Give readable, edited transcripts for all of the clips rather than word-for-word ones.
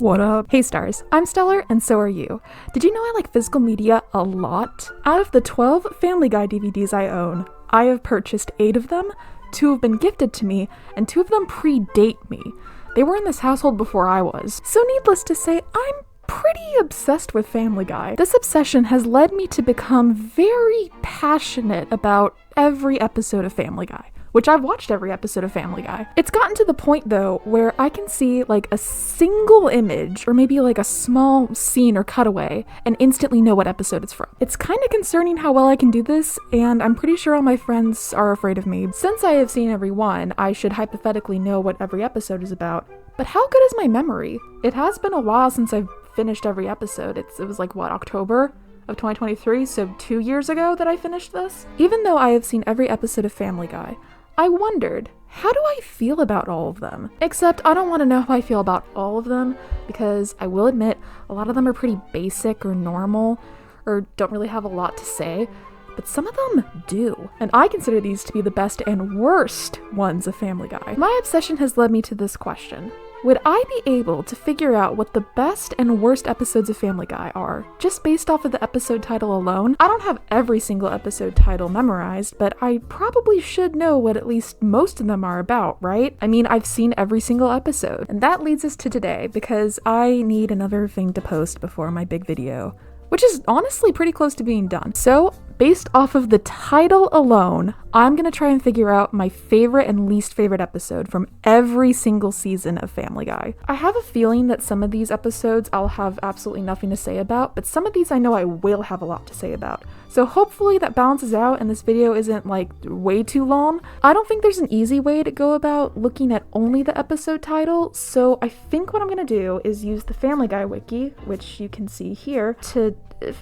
What up? Hey stars, I'm Stellar and so are you. Did you know I like physical media a lot? Out of the 12 Family Guy DVDs I own, I have purchased 8 of them, 2 have been gifted to me, and 2 of them predate me. They were in this household before I was. So needless to say, I'm pretty obsessed with Family Guy. This obsession has led me to become very passionate about every episode of Family Guy, which I've watched every episode of Family Guy. It's gotten to the point though where I can see like a single image or maybe like a small scene or cutaway and instantly know what episode it's from. It's kind of concerning how well I can do this, and I'm pretty sure all my friends are afraid of me. Since I have seen every one, I should hypothetically know what every episode is about. But how good is my memory? It has been a while since I've finished every episode. It was like, what, October of 2023? So 2 years ago that I finished this? Even though I have seen every episode of Family Guy, I wondered, how do I feel about all of them? Except I don't want to know how I feel about all of them, because I will admit a lot of them are pretty basic or normal or don't really have a lot to say, but some of them do. And I consider these to be the best and worst ones of Family Guy. My obsession has led me to this question. Would I be able to figure out what the best and worst episodes of Family Guy are, just based off of the episode title alone? I don't have every single episode title memorized, but I probably should know what at least most of them are about, right? I mean, I've seen every single episode. And that leads us to today, because I need another thing to post before my big video, which is honestly pretty close to being done. So, based off of the title alone, I'm gonna try and figure out my favorite and least favorite episode from every single season of Family Guy. I have a feeling that some of these episodes I'll have absolutely nothing to say about, but some of these I know I will have a lot to say about. So hopefully that balances out and this video isn't like way too long. I don't think there's an easy way to go about looking at only the episode title, so I think what I'm gonna do is use the Family Guy wiki, which you can see here, to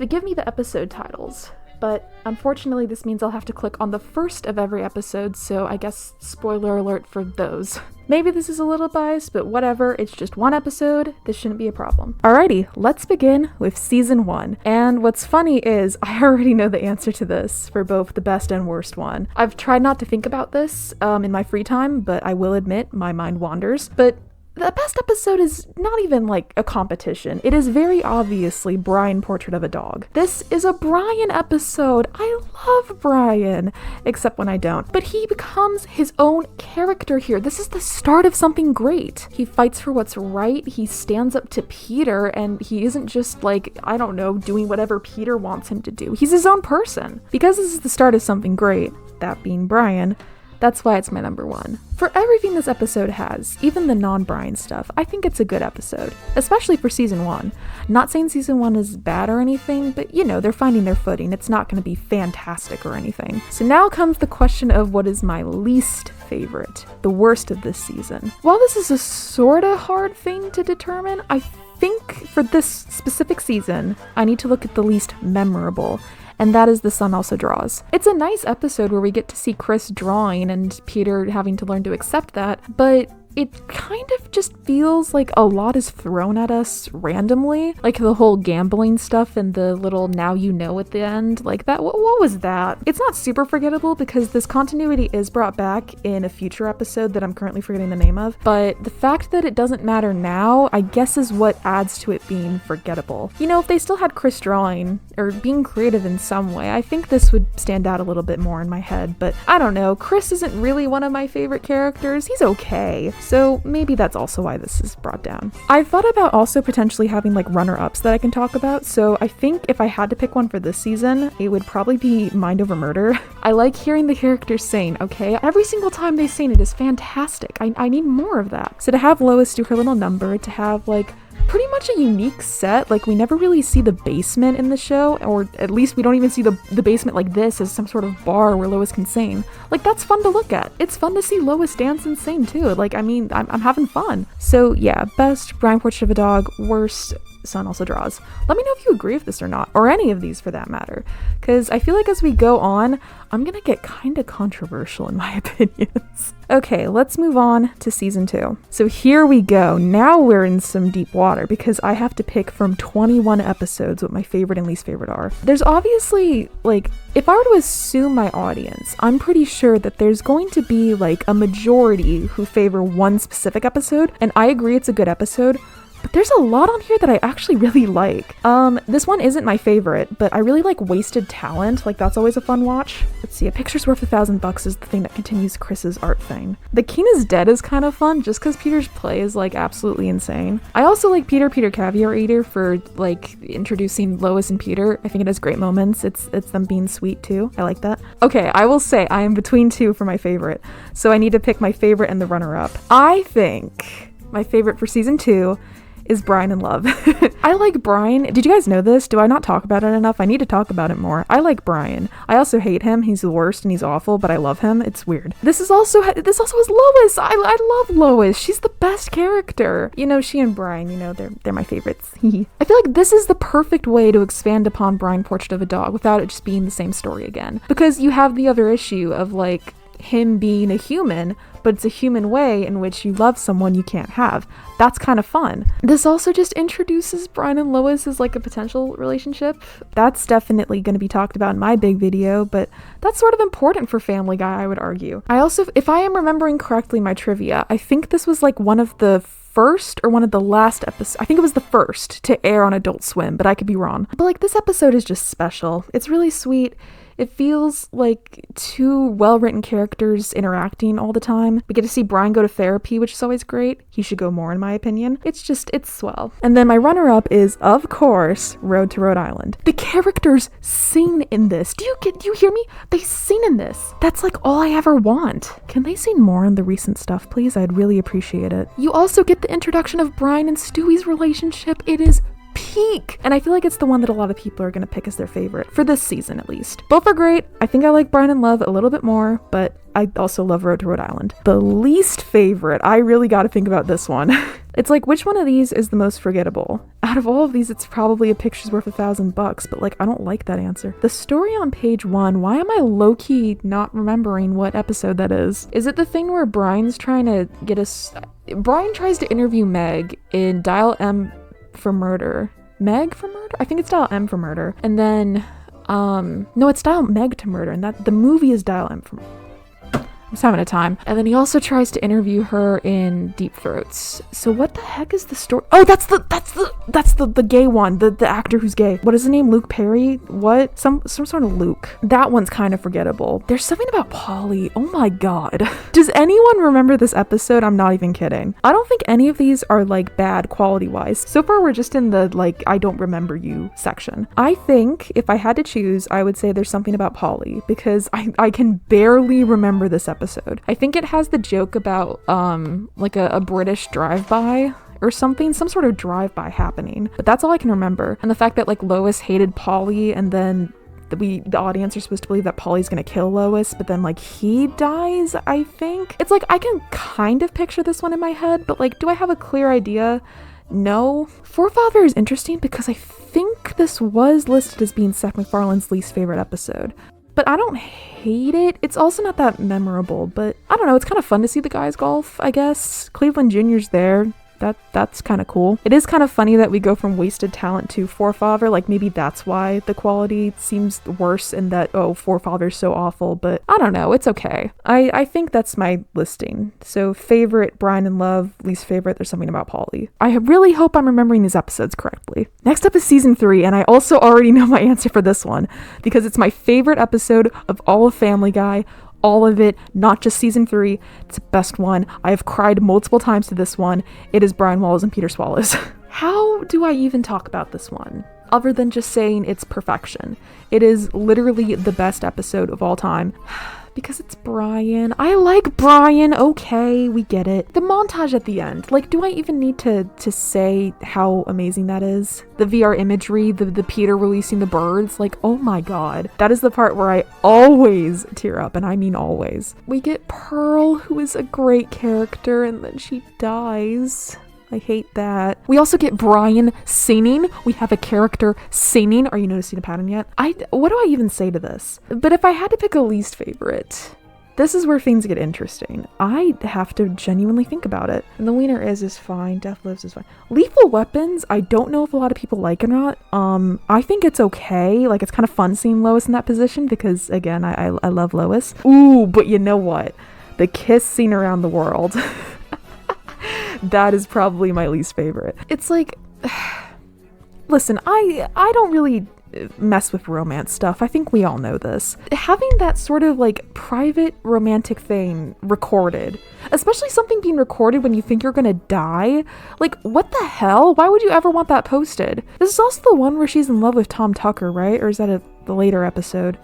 give me the episode titles. But unfortunately this means I'll have to click on the first of every episode, so I guess spoiler alert for those. Maybe this is a little biased, but whatever, it's just one episode, this shouldn't be a problem. Alrighty, let's begin with season 1. And what's funny is I already know the answer to this for both the best and worst one. I've tried not to think about this in my free time, but I will admit my mind wanders. But the best episode is not even like a competition. It is very obviously Brian Portrait of a Dog. This is a Brian episode. I love Brian, except when I don't. But he becomes his own character here. This is the start of something great. He fights for what's right. He stands up to Peter, and he isn't just like, I don't know, doing whatever Peter wants him to do. He's his own person. Because this is the start of something great, that being Brian, that's why it's my number 1. For everything this episode has, even the non-Brian stuff, I think it's a good episode, especially for season 1. Not saying season 1 is bad or anything, but you know, they're finding their footing. It's not going to be fantastic or anything. So now comes the question of what is my least favorite, the worst of this season. While this is a sorta hard thing to determine, I think for this specific season, I need to look at the least memorable. And that is The Sun Also Draws. It's a nice episode where we get to see Chris drawing and Peter having to learn to accept that, but it kind of just feels like a lot is thrown at us randomly. Like the whole gambling stuff and the little now you know at the end. Like that, what was that? It's not super forgettable because this continuity is brought back in a future episode that I'm currently forgetting the name of. But the fact that it doesn't matter now, I guess is what adds to it being forgettable. You know, if they still had Chris drawing or being creative in some way, I think this would stand out a little bit more in my head. But I don't know, Chris isn't really one of my favorite characters. He's okay. So maybe that's also why this is brought down. I've thought about also potentially having like runner-ups that I can talk about, so I think if I had to pick one for this season, it would probably be Mind Over Murder. I like hearing the characters sing, okay? Every single time they sing, it is fantastic. I need more of that. So to have Lois do her little number, to have like pretty much a unique set. Like we never really see the basement in the show, or at least we don't even see the basement like this as some sort of bar where Lois can sing. Like that's fun to look at. It's fun to see Lois dance and sing too. Like I mean, I'm having fun. So yeah, best Brian Portrait of a Dog, worst Sun Also Draws. Let me know if you agree with this or not, or any of these for that matter, because I feel like as we go on, I'm gonna get kind of controversial in my opinions. Okay, let's move on to season 2. So here we go. Now we're in some deep water because I have to pick from 21 episodes what my favorite and least favorite are. There's obviously, like, if I were to assume my audience, I'm pretty sure that there's going to be like a majority who favor one specific episode, and I agree it's a good episode, But there's a lot on here that I actually really like. This one isn't my favorite, but I really like Wasted Talent. Like, that's always a fun watch. Let's see, a picture's worth $1,000 is the thing that continues Chris's art thing. The King is Dead is kind of fun just because Peter's play is like absolutely insane. I also like Peter Caviar Eater for like introducing Lois and Peter. I think it has great moments. It's them being sweet too. I like that. Okay, I will say I am between two for my favorite, so I need to pick my favorite and the runner-up. I think my favorite for season 2 is Brian and Love. I like Brian. Did you guys know this? Do I not talk about it enough? I need to talk about it more. I like Brian. I also hate him. He's the worst and he's awful, but I love him. It's weird. This also has Lois. I love Lois. She's the best character. You know, she and Brian, you know, they're my favorites. I feel like this is the perfect way to expand upon Brian Portrait of a Dog without it just being the same story again. Because you have the other issue of like him being a human, but it's a human way in which you love someone you can't have. That's kind of fun. This also just introduces Brian and Lois as like a potential relationship. That's definitely going to be talked about in my big video, but that's sort of important for Family Guy, I would argue. I also, if I am remembering correctly my trivia, I think this was like one of the first or one of the last episodes. I think it was the first to air on Adult Swim, but I could be wrong. But like this episode is just special. It's really sweet. It feels like two well-written characters interacting all the time. We get to see Brian go to therapy, which is always great. He should go more, in my opinion. It's swell. And then my runner-up is, of course, Road to Rhode Island. The characters sing in this. Do you hear me? They sing in this. That's like all I ever want. Can they sing more in the recent stuff, please? I'd really appreciate it. You also get the introduction of Brian and Stewie's relationship. It is peak, and I feel like it's the one that a lot of people are going to pick as their favorite for this season, at least. Both are great. I think I like Brian and Love a little bit more, but I also love Road to Rhode Island. The least favorite, I really got to think about this one. It's like, which one of these is the most forgettable? Out of all of these, it's probably A Picture's Worth $1,000, but like, I don't like that answer. The story on page 1, why am I low-key not remembering what episode that is? Is it the thing where Brian's trying to get us... Brian tries to interview Meg in Dial M for Murder. Meg for Murder? I think it's Dial M for Murder. And then, no, it's Dial Meg to Murder, and that the movie is Dial M for Murder. I'm just having a time. And then he also tries to interview her in Deep Throats. So what the heck is the story? Oh, that's the gay one, the actor who's gay. What is his name? Luke Perry? What? Some sort of Luke. That one's kind of forgettable. There's something about Polly. Oh my god. Does anyone remember this episode? I'm not even kidding. I don't think any of these are like bad quality wise. So far we're just in the like I don't remember you section. I think if I had to choose, I would say there's something about Polly because I can barely remember this episode. I think it has the joke about like a British drive-by or something, some sort of drive-by happening, but that's all I can remember. And the fact that like Lois hated Polly, and then the audience are supposed to believe that Polly's gonna kill Lois, but then like he dies, I think. It's like I can kind of picture this one in my head, but like do I have a clear idea? No. Forefather is interesting because I think this was listed as being Seth MacFarlane's least favorite episode. But I don't hate it. It's also not that memorable, but I don't know. It's kind of fun to see the guys golf, I guess. Cleveland Jr.'s there. That's kind of cool. It is kind of funny that we go from Wasted Talent to Forefather. Like maybe that's why the quality seems worse and that, oh, Forefather's so awful, but I don't know. It's okay. I think that's my listing. So favorite, Brian and Love. Least favorite, there's something about Polly. I really hope I'm remembering these episodes correctly. Next up is season 3, and I also already know my answer for this one because it's my favorite episode of all of Family Guy. All of it, not just season 3. It's the best one. I have cried multiple times to this one. It is Brian Wallows and Peter Swallows. How do I even talk about this one? Other than just saying it's perfection. It is literally the best episode of all time. Because it's Brian. I like Brian. Okay, we get it. The montage at the end. Like, do I even need to say how amazing that is? The VR imagery, the Peter releasing the birds. Like, oh my god. That is the part where I always tear up, and I mean always. We get Pearl, who is a great character, and then she dies. I hate that. We also get Brian singing. We have a character singing. Are you noticing a pattern yet? What do I even say to this? But if I had to pick a least favorite, this is where things get interesting. I have to genuinely think about it. And The Wiener is fine. Death Lives is fine. Lethal Weapons, I don't know if a lot of people like it or not. I think it's okay. Like, it's kind of fun seeing Lois in that position because, again, I love Lois. Ooh, but you know what? The kiss scene around the world. That is probably my least favorite. It's like, listen, I don't really mess with romance stuff. I think we all know this. Having that sort of like private romantic thing recorded, especially something being recorded when you think you're gonna die, like what the hell? Why would you ever want that posted? This is also the one where she's in love with Tom Tucker, right? Or is that the later episode?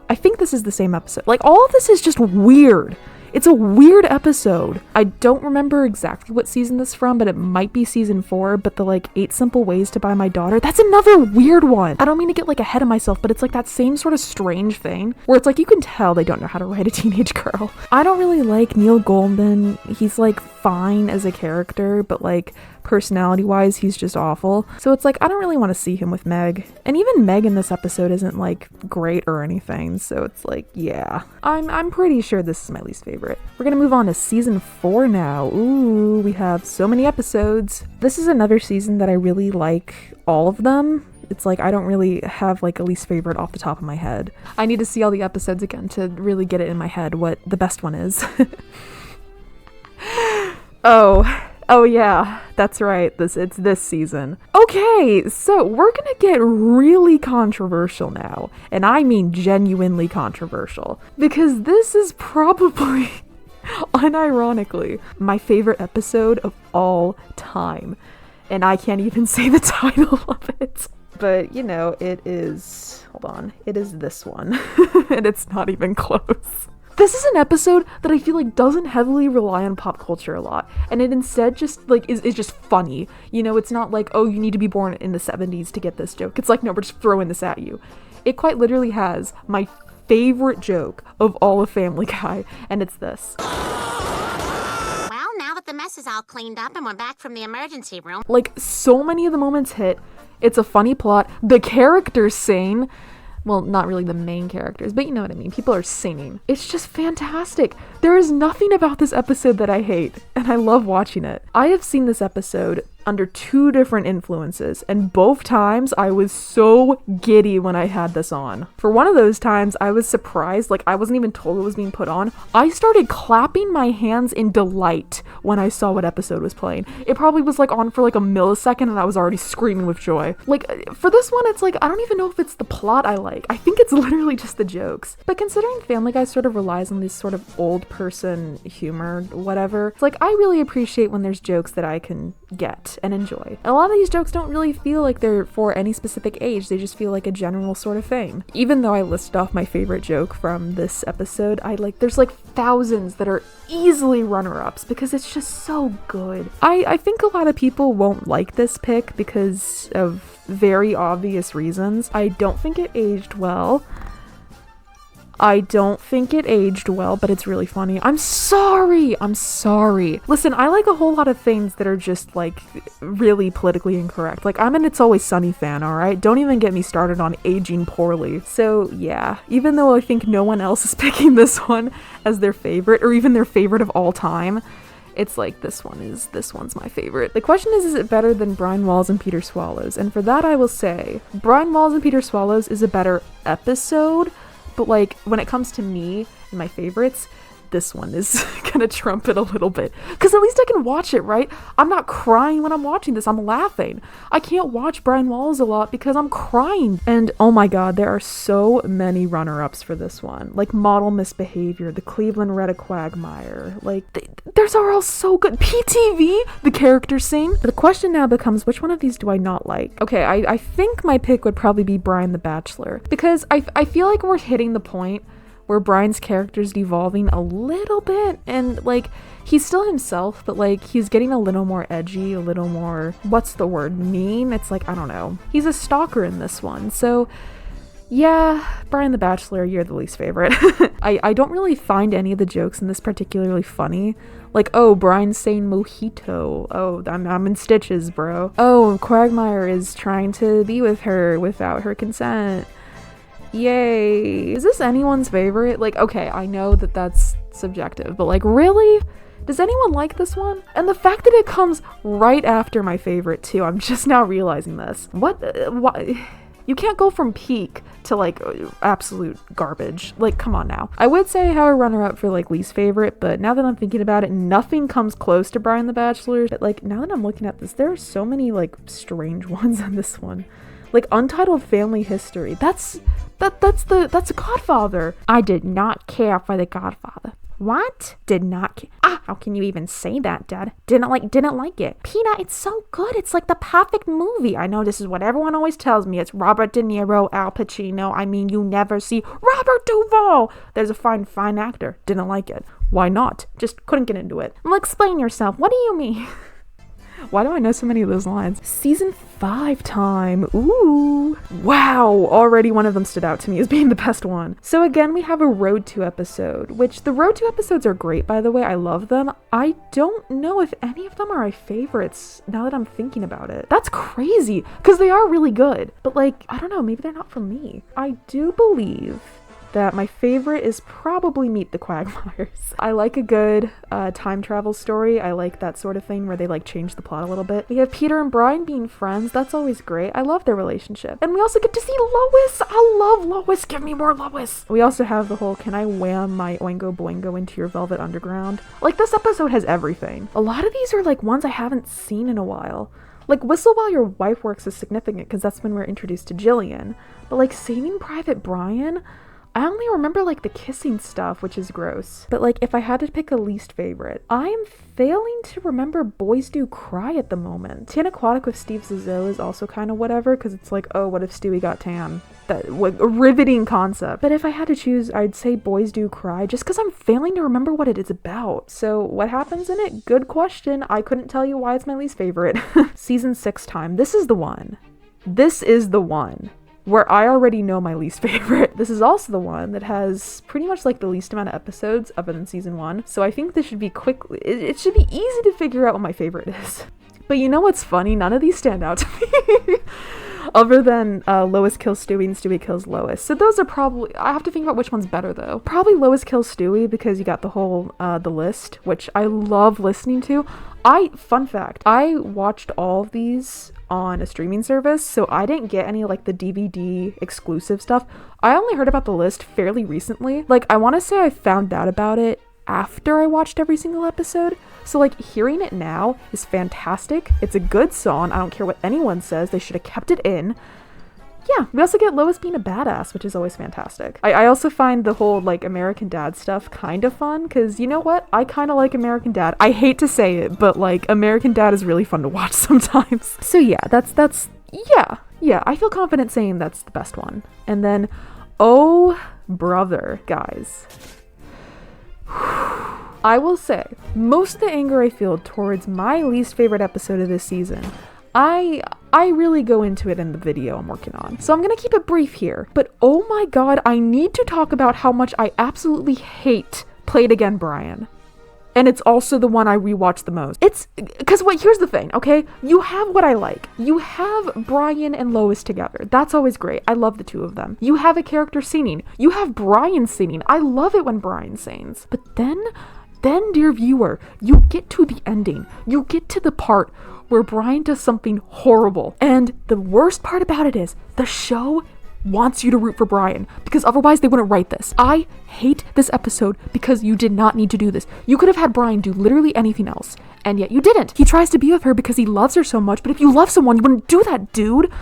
I think this is the same episode. Like all of this is just weird. It's a weird episode. I don't remember exactly what season this is from, but it might be season 4, but the like 8 simple ways to buy my daughter, that's another weird one. I don't mean to get like ahead of myself, but it's like that same sort of strange thing where it's like you can tell they don't know how to write a teenage girl. I don't really like Neil Goldman. He's like fine as a character, but like personality wise he's just awful. So it's like I don't really want to see him with Meg. And even Meg in this episode isn't like great or anything. So it's like, yeah. I'm pretty sure this is my least favorite. We're gonna move on to season 4 now. Ooh, we have so many episodes. This is another season that I really like all of them. It's like I don't really have like a least favorite off the top of my head. I need to see all the episodes again to really get it in my head what the best one is. Oh yeah, that's right. It's this season. Okay, so we're gonna get really controversial now. And I mean genuinely controversial. Because this is probably, unironically, my favorite episode of all time. And I can't even say the title of it. But, you know, it is this one. And it's not even close. This is an episode that I feel like doesn't heavily rely on pop culture a lot, and it instead just like is just funny. You know, it's not like, oh, you need to be born in the 70s to get this joke. It's like, no, we're just throwing this at you. It quite literally has my favorite joke of all of Family Guy, and it's this. Well, now that the mess is all cleaned up and we're back from the emergency room. Like, so many of the moments hit. It's a funny plot. The characters sing. Well, not really the main characters, but you know what I mean. People are singing. It's just fantastic. There is nothing about this episode that I hate, and I love watching it. I have seen this episode under 2 different influences, and both times I was so giddy when I had this on. For one of those times, I was surprised, like I wasn't even told it was being put on. I started clapping my hands in delight when I saw what episode was playing. It probably was like on for like a millisecond and I was already screaming with joy. Like for this one, it's like, I don't even know if it's the plot I like. I think it's literally just the jokes. But considering Family Guy sort of relies on this sort of old person humor, whatever, it's like I really appreciate when there's jokes that I can get and enjoy. A lot of these jokes don't really feel like they're for any specific age, they just feel like a general sort of thing. Even though I listed off my favorite joke from this episode, there's like thousands that are easily runner-ups because it's just so good. I think a lot of people won't like this pick because of very obvious reasons. I don't think it aged well. But it's really funny. I'm sorry. Listen, I like a whole lot of things that are just like really politically incorrect. Like I'm an It's Always Sunny fan, alright? Don't even get me started on aging poorly. So yeah, even though I think no one else is picking this one as their favorite or even their favorite of all time, it's like this one's my favorite. The question is it better than Brian Walls and Peter Swallows? And for that I will say, Brian Walls and Peter Swallows is a better episode. But like when it comes to me and my favorites, this one is gonna trump it a little bit. Because at least I can watch it, right? I'm not crying when I'm watching this, I'm laughing. I can't watch Brian Walls a lot because I'm crying. And oh my god, there are so many runner-ups for this one. Like Model Misbehavior, The Cleveland Red Quagmire. Like, theirs are all so good. PTV, the characters sing. The question now becomes, which one of these do I not like? Okay, I think my pick would probably be Brian the Bachelor. Because I feel like we're hitting the point where Brian's character's devolving a little bit, and like he's still himself, but like he's getting a little more edgy, a little more, what's the word, mean? It's like, I don't know. He's a stalker in this one, so yeah, Brian the Bachelor, you're the least favorite. I don't really find any of the jokes in this particularly funny. Like, oh, Brian's saying mojito. Oh, I'm in stitches, bro. Oh, Quagmire is trying to be with her without her consent. Yay. Is this anyone's favorite? Like, okay, I know that that's subjective, but like, really? Does anyone like this one? And the fact that it comes right after my favorite too, I'm just now realizing this. What? Why? You can't go from peak to like absolute garbage. Like, come on now. I would say how a runner-up for like least favorite, but now that I'm thinking about it, nothing comes close to Brian the Bachelor. But like, now that I'm looking at this, there are so many like strange ones on this one. Like Untitled Family History. That's a Godfather. I did not care for The Godfather. What? Did not care. How can you even say that, Dad? Didn't like it. Peanut, it's so good. It's like the perfect movie. I know this is what everyone always tells me. It's Robert De Niro, Al Pacino. I mean, you never see Robert Duvall. There's a fine actor. Didn't like it. Why not? Just couldn't get into it. Well, explain yourself. What do you mean? Why do I know so many of those lines? Season 5 time. Ooh. Wow. Already one of them stood out to me as being the best one. So again, we have a Road to episode, which the Road to episodes are great, by the way. I love them. I don't know if any of them are my favorites now that I'm thinking about it. That's crazy because they are really good. But like, I don't know, maybe they're not for me. I do believe that my favorite is probably Meet the Quagmires. I like a good time travel story. I like that sort of thing where they like change the plot a little bit. We have Peter and Brian being friends. That's always great. I love their relationship. And we also get to see Lois. I love Lois. Give me more Lois. We also have the whole, can I wham my Oingo Boingo into your Velvet Underground? Like, this episode has everything. A lot of these are like ones I haven't seen in a while. Like, Whistle While Your Wife Works is significant because that's when we're introduced to Jillian. But like Saving Private Brian, I only remember like the kissing stuff, which is gross. But like, if I had to pick a least favorite, I am failing to remember Boys Do Cry at the moment. Tan Aquatic with Steve Zissou is also kind of whatever, because it's like, oh, what if Stewie got tan? That a riveting concept. But if I had to choose, I'd say Boys Do Cry, just because I'm failing to remember what it is about. So what happens in it? Good question. I couldn't tell you why it's my least favorite. Season 6 time. This is the one. This is the one where I already know my least favorite. This is also the one that has pretty much like the least amount of episodes other than season 1. So I think this should be it should be easy to figure out what my favorite is. But you know what's funny? None of these stand out to me. Other than Lois kills Stewie and Stewie kills Lois. So those are probably, I have to think about which one's better though. Probably Lois kills Stewie because you got the whole, the list, which I love listening to. Fun fact, I watched all of these on a streaming service, so I didn't get any like the DVD exclusive stuff. I only heard about the list fairly recently. Like, I want to say I found out about it after I watched every single episode. So like, hearing it now is fantastic. It's a good song. I don't care what anyone says. They should have kept it in. Yeah, we also get Lois being a badass, which is always fantastic. I also find the whole like American Dad stuff kind of fun, because you know what? I kind of like American Dad. I hate to say it, but like American Dad is really fun to watch sometimes. So yeah, yeah, I feel confident saying that's the best one. And then, oh brother, guys. I will say, most of the anger I feel towards my least favorite episode of this season, I really go into it in the video I'm working on. So I'm gonna keep it brief here, but oh my god, I need to talk about how much I absolutely hate Play It Again Brian. And it's also the one I rewatch the most. It's, because here's the thing, okay? You have what I like. You have Brian and Lois together. That's always great. I love the two of them. You have a character singing. You have Brian singing. I love it when Brian sings. But then, dear viewer, you get to the ending. You get to the part where Brian does something horrible. And the worst part about it is, the show wants you to root for Brian, because otherwise they wouldn't write this. I hate this episode because you did not need to do this. You could have had Brian do literally anything else, and yet you didn't. He tries to be with her because he loves her so much, but if you love someone, you wouldn't do that, dude.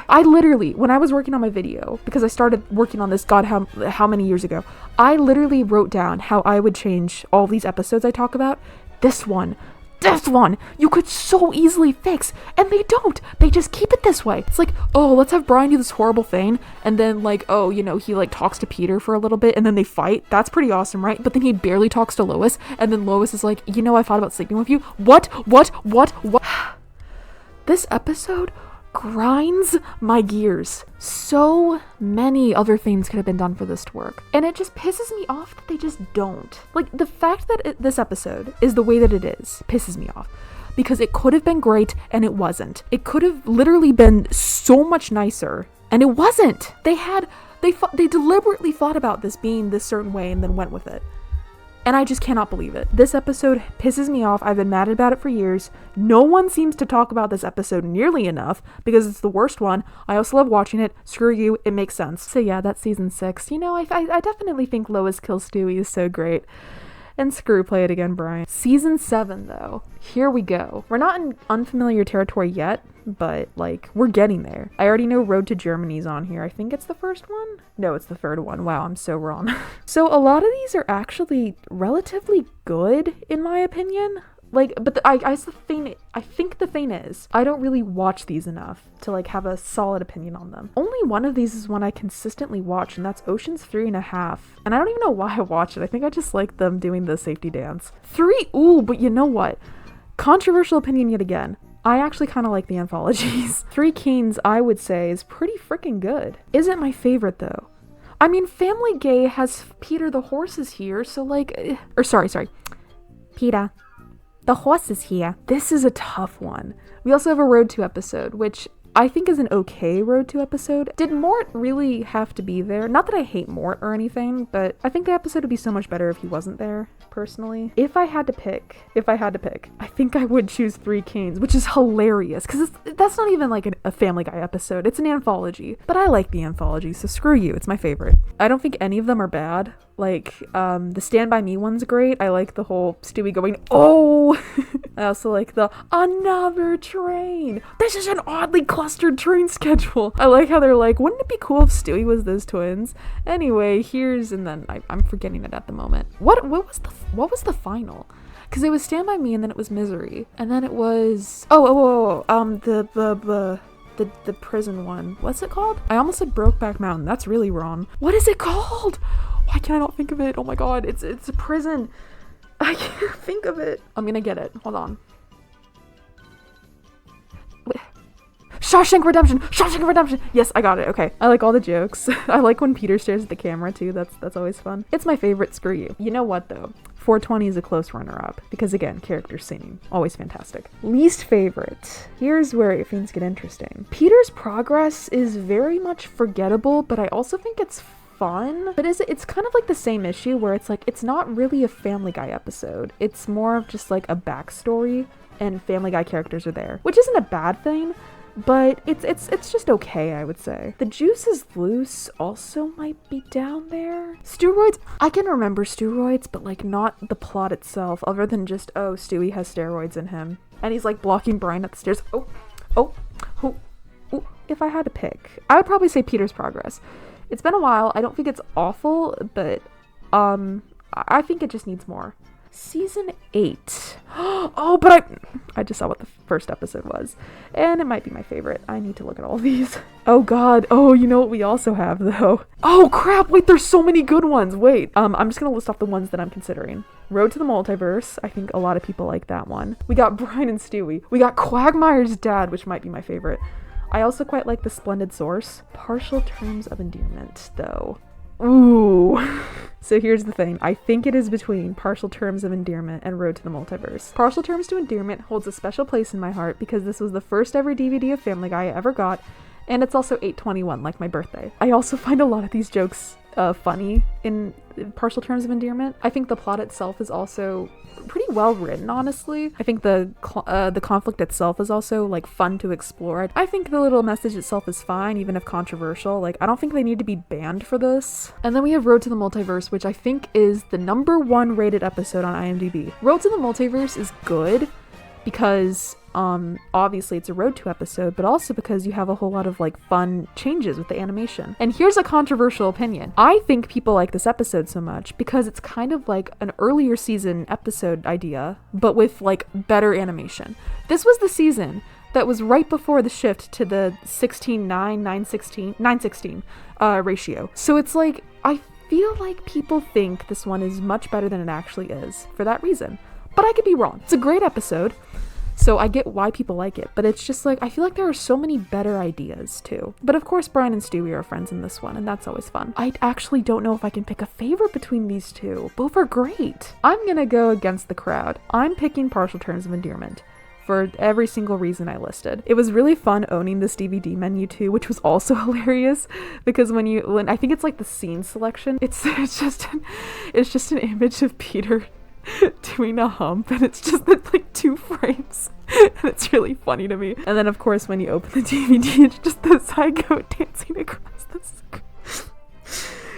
I literally, when I was working on my video, because I started working on this god how many years ago, I literally wrote down how I would change all these episodes I talk about. This one you could so easily fix, and they don't. They just keep it this way. It's like, oh, let's have Brian do this horrible thing, and then like, oh, you know, he like talks to Peter for a little bit, and then they fight. That's pretty awesome, right? But then he barely talks to Lois, and then Lois is like, you know, I thought about sleeping with you. What? This episode grinds my gears. So many other things could have been done for this to work, and it just pisses me off that they just don't. Like, the fact that this episode is the way that it is pisses me off, because it could have been great and it wasn't. It could have literally been so much nicer and it wasn't. They deliberately thought about this being this certain way and then went with it. And I just cannot believe it. This episode pisses me off. I've been mad about it for years. No one seems to talk about this episode nearly enough because it's the worst one. I also love watching it. Screw you. It makes sense. So yeah, that's season 6. You know, I definitely think Lois kills Stewie is so great. And screw Play It Again, Brian. Season 7, though. Here we go. We're not in unfamiliar territory yet, but, like, we're getting there. I already know Road to Germany's on here. I think it's the first one? No, it's the third one. Wow, I'm so wrong. So a lot of these are actually relatively good, in my opinion. Like, but I think the thing is, I don't really watch these enough to, like, have a solid opinion on them. Only one of these is one I consistently watch, and that's Ocean's 3.5. And I don't even know why I watch it. I think I just like them doing the safety dance. 3, ooh, but you know what? Controversial opinion yet again. I actually kind of like the anthologies. 3 Kings, I would say, is pretty freaking good. Isn't my favorite, though. I mean, Family Gay has Peter the horses here, so, like, sorry. Peter. The horse is here. This is a tough one. We also have a Road to episode, which I think is an okay Road to episode. Did Mort really have to be there? Not that I hate Mort or anything, but I think the episode would be so much better if he wasn't there, personally. If I had to pick, I think I would choose 3 Kings, which is hilarious, because that's not even like a Family Guy episode. It's an anthology, but I like the anthology, so screw you. It's my favorite. I don't think any of them are bad. Like, the Stand By Me one's great. I like the whole Stewie going, oh! I also like the another train. This is an oddly clustered train schedule. I like how they're like, wouldn't it be cool if Stewie was those twins? Anyway, and then I'm forgetting it at the moment. What was the final? Because it was Stand By Me and then it was Misery. And then it was, the prison one. What's it called? I almost said Brokeback Mountain. That's really wrong. What is it called? Why can I not think of it? Oh my god, it's a prison. I can't think of it. I'm gonna get it. Hold on. Shawshank Redemption. Yes, I got it. Okay. I like all the jokes. I like when Peter stares at the camera too. That's always fun. It's my favorite. Screw you. You know what though? 420 is a close runner-up because again, character singing, always fantastic. Least favorite. Here's where things get interesting. Peter's progress is very much forgettable, but I also think it's fun. But it's kind of like the same issue where it's like it's not really a Family Guy episode. It's more of just like a backstory and Family Guy characters are there, which isn't a bad thing. But it's just okay, I would say. The Juice is Loose also might be down there. Steroids, I can remember steroids, but like not the plot itself, other than just, oh, Stewie has steroids in him. And he's like blocking Brian at the stairs. Oh. If I had to pick, I would probably say Peter's Progress. It's been a while. I don't think it's awful, but I think it just needs more. Season 8. Oh, but I just saw what the first episode was. And it might be my favorite. I need to look at all these. Oh god. Oh, you know what we also have though? Oh crap, wait, there's so many good ones. Wait, I'm just gonna list off the ones that I'm considering. Road to the Multiverse. I think a lot of people like that one. We got Brian and Stewie. We got Quagmire's dad, which might be my favorite. I also quite like The Splendid Source. Partial Terms of Endearment, though. Ooh. So here's the thing. I think it is between Partial Terms of Endearment and Road to the Multiverse. Partial Terms to Endearment holds a special place in my heart because this was the first ever DVD of Family Guy I ever got, and it's also 8/21, like my birthday. I also find a lot of these jokes funny in Partial Terms of Endearment. I think the plot itself is also pretty well written, honestly. I think the conflict itself is also like fun to explore. I think the little message itself is fine, even if controversial. Like, I don't think they need to be banned for this. And then we have Road to the Multiverse, which I think is the #1 rated episode on IMDb. Road to the Multiverse is good because obviously it's a Road to episode, but also because you have a whole lot of like fun changes with the animation. And here's a controversial opinion. I think people like this episode so much because it's kind of like an earlier season episode idea, but with like better animation. This was the season that was right before the shift to the 9/16 ratio. So it's like, I feel like people think this one is much better than it actually is for that reason. But I could be wrong. It's a great episode. So I get why people like it, but it's just like, I feel like there are so many better ideas too. But of course, Brian and Stewie are friends in this one, and that's always fun. I actually don't know if I can pick a favorite between these two. Both are great. I'm gonna go against the crowd. I'm picking Partial Terms of Endearment. for every single reason I listed. It was really fun owning this DVD menu too, which was also hilarious because when I think it's like the scene selection, it's just an image of Peter doing a hump, and it's just like 2 frames. And it's really funny to me. And then of course when you open the DVD, it's just the zygote dancing across the screen.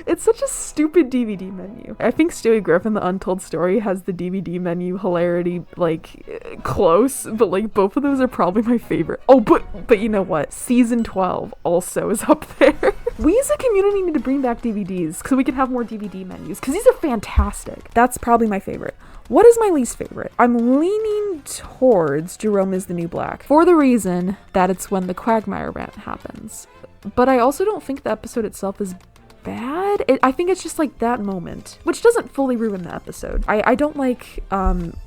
It's such a stupid DVD menu. I think Stewie Griffin, The Untold Story, has the DVD menu hilarity, like, close, but, like, both of those are probably my favorite. Oh, but you know what? Season 12 also is up there. We as a community need to bring back DVDs so we can have more DVD menus, because these are fantastic. That's probably my favorite. What is my least favorite? I'm leaning towards Jerome is the New Black, for the reason that it's when the Quagmire rant happens. But I also don't think the episode itself is bad. I think it's just like that moment, which doesn't fully ruin the episode. I don't like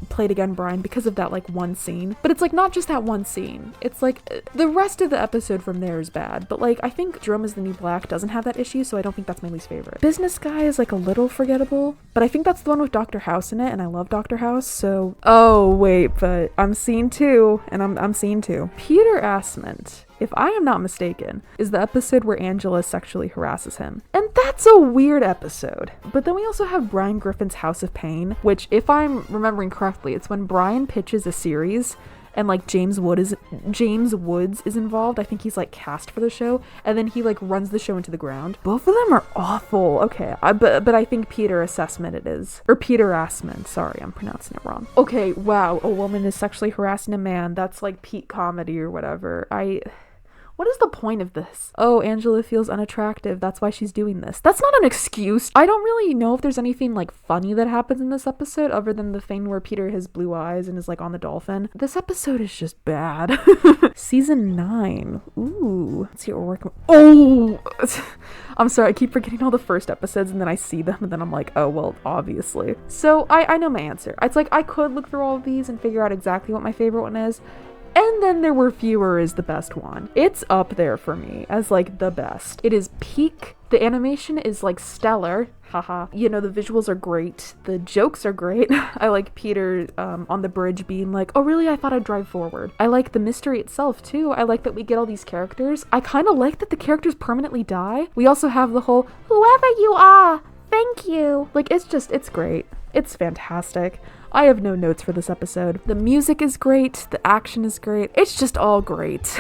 Play It Again, Brian, because of that like one scene, but it's like not just that one scene. It's like the rest of the episode from there is bad, but like I think Jerome is the New Black doesn't have that issue, so I don't think that's my least favorite. Business Guy is like a little forgettable, but I think that's the one with Dr. House in it, and I love Dr. House, so oh wait, but I'm seeing 2, and I'm seeing 2. Peter Asment, if I am not mistaken, is the episode where Angela sexually harasses him. And that's a weird episode. But then we also have Brian Griffin's House of Pain, which, if I'm remembering correctly, it's when Brian pitches a series and like James Woods is involved. I think he's like cast for the show, and then he like runs the show into the ground. Both of them are awful. Okay, but I think Peter Asment, sorry, I'm pronouncing it wrong. Okay, wow, a woman is sexually harassing a man. That's like peak comedy or whatever. What is the point of this? Oh, Angela feels unattractive. That's why she's doing this. That's not an excuse. I don't really know if there's anything like funny that happens in this episode other than the thing where Peter has blue eyes and is like on the dolphin. This episode is just bad. Season 9. Ooh. Let's see what we're working with. Oh! I'm sorry, I keep forgetting all the first episodes and then I see them and then I'm like, oh, well, obviously. So I know my answer. It's like I could look through all of these and figure out exactly what my favorite one is. And then There Were Fewer is the best one. It's up there for me as like the best. It is peak. The animation is like stellar. Haha. You know, the visuals are great. The jokes are great. I like Peter on the bridge being like, oh really? I thought I'd drive forward. I like the mystery itself too. I like that we get all these characters. I kind of like that the characters permanently die. We also have the whole, whoever you are, thank you. Like, it's great. It's fantastic. I have no notes for this episode. The music is great. The action is great. It's just all great.